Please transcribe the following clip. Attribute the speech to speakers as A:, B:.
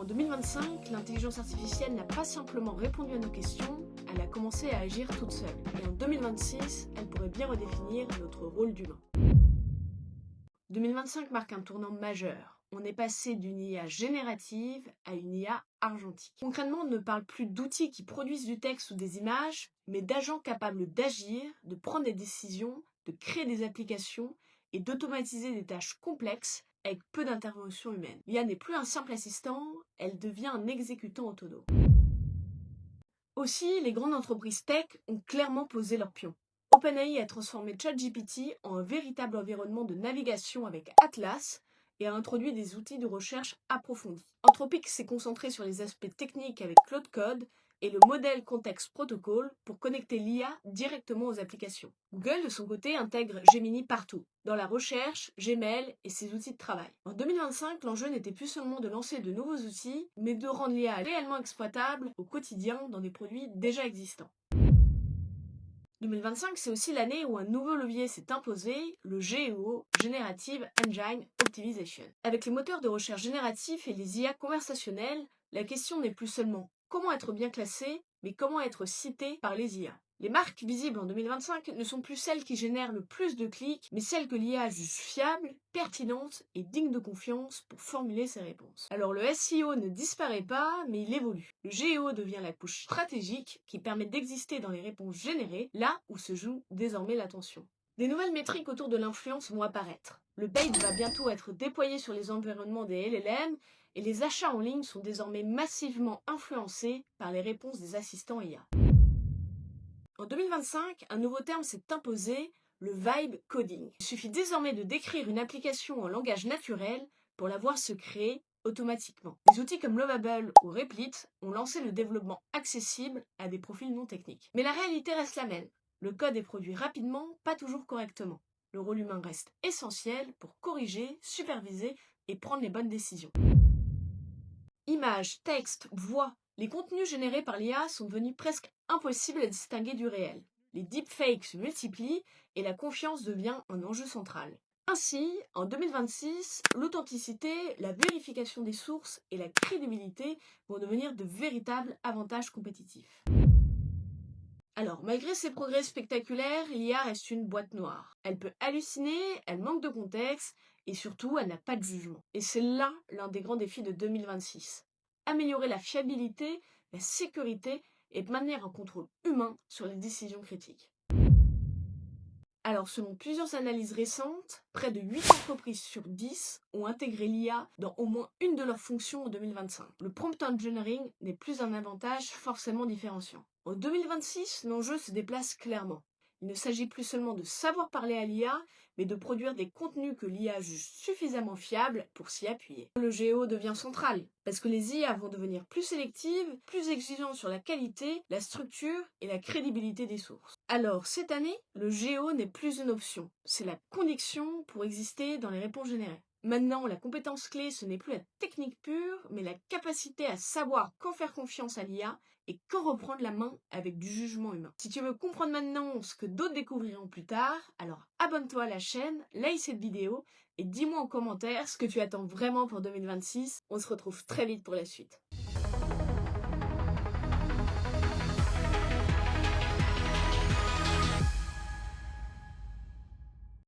A: En 2025, l'intelligence artificielle n'a pas simplement répondu à nos questions, elle a commencé à agir toute seule. Et en 2026, elle pourrait bien redéfinir notre rôle d'humain. 2025 marque un tournant majeur. On est passé d'une IA générative à une IA argentique. Concrètement, on ne parle plus d'outils qui produisent du texte ou des images, mais d'agents capables d'agir, de prendre des décisions, de créer des applications et d'automatiser des tâches complexes avec peu d'intervention humaine. L'IA n'est plus un simple assistant, elle devient un exécutant autonome. Aussi, les grandes entreprises tech ont clairement posé leur pion. OpenAI a transformé ChatGPT en un véritable environnement de navigation avec Atlas et a introduit des outils de recherche approfondis. Anthropic s'est concentré sur les aspects techniques avec Claude Code et le modèle Context Protocol pour connecter l'IA directement aux applications. Google, de son côté, intègre Gemini partout, dans la recherche, Gmail et ses outils de travail. En 2025, l'enjeu n'était plus seulement de lancer de nouveaux outils, mais de rendre l'IA réellement exploitable au quotidien dans des produits déjà existants. 2025, c'est aussi l'année où un nouveau levier s'est imposé, le GEO, Generative Engine Optimization. Avec les moteurs de recherche génératifs et les IA conversationnelles, la question n'est plus seulement comment être bien classé, mais comment être cité par les IA. Les marques visibles en 2025 ne sont plus celles qui génèrent le plus de clics, mais celles que l'IA juge fiables, pertinentes et dignes de confiance pour formuler ses réponses. Alors le SEO ne disparaît pas, mais il évolue. Le GEO devient la couche stratégique qui permet d'exister dans les réponses générées, là où se joue désormais l'attention. Des nouvelles métriques autour de l'influence vont apparaître. Le paid va bientôt être déployé sur les environnements des LLM et les achats en ligne sont désormais massivement influencés par les réponses des assistants IA. En 2025, un nouveau terme s'est imposé, le vibe coding. Il suffit désormais de décrire une application en langage naturel pour la voir se créer automatiquement. Des outils comme Lovable ou Replit ont lancé le développement accessible à des profils non techniques. Mais la réalité reste la même. Le code est produit rapidement, pas toujours correctement. Le rôle humain reste essentiel pour corriger, superviser et prendre les bonnes décisions. Images, textes, voix, les contenus générés par l'IA sont devenus presque impossibles à distinguer du réel. Les deepfakes se multiplient et la confiance devient un enjeu central. Ainsi, en 2026, l'authenticité, la vérification des sources et la crédibilité vont devenir de véritables avantages compétitifs. Alors, malgré ces progrès spectaculaires, l'IA reste une boîte noire. Elle peut halluciner, elle manque de contexte, et surtout, elle n'a pas de jugement. Et c'est là l'un des grands défis de 2026. Améliorer la fiabilité, la sécurité, et maintenir un contrôle humain sur les décisions critiques. Alors, selon plusieurs analyses récentes, près de 8 entreprises sur 10 ont intégré l'IA dans au moins une de leurs fonctions en 2025. Le prompt engineering n'est plus un avantage forcément différenciant. En 2026, l'enjeu se déplace clairement. Il ne s'agit plus seulement de savoir parler à l'IA, mais de produire des contenus que l'IA juge suffisamment fiables pour s'y appuyer. Le GEO devient central, parce que les IA vont devenir plus sélectives, plus exigeantes sur la qualité, la structure et la crédibilité des sources. Alors, cette année, le GEO n'est plus une option, c'est la condition pour exister dans les réponses générées. Maintenant, la compétence clé, ce n'est plus la technique pure, mais la capacité à savoir quand faire confiance à l'IA et quand reprendre la main avec du jugement humain. Si tu veux comprendre maintenant ce que d'autres découvriront plus tard, alors abonne-toi à la chaîne, like cette vidéo et dis-moi en commentaire ce que tu attends vraiment pour 2026. On se retrouve très vite pour la suite.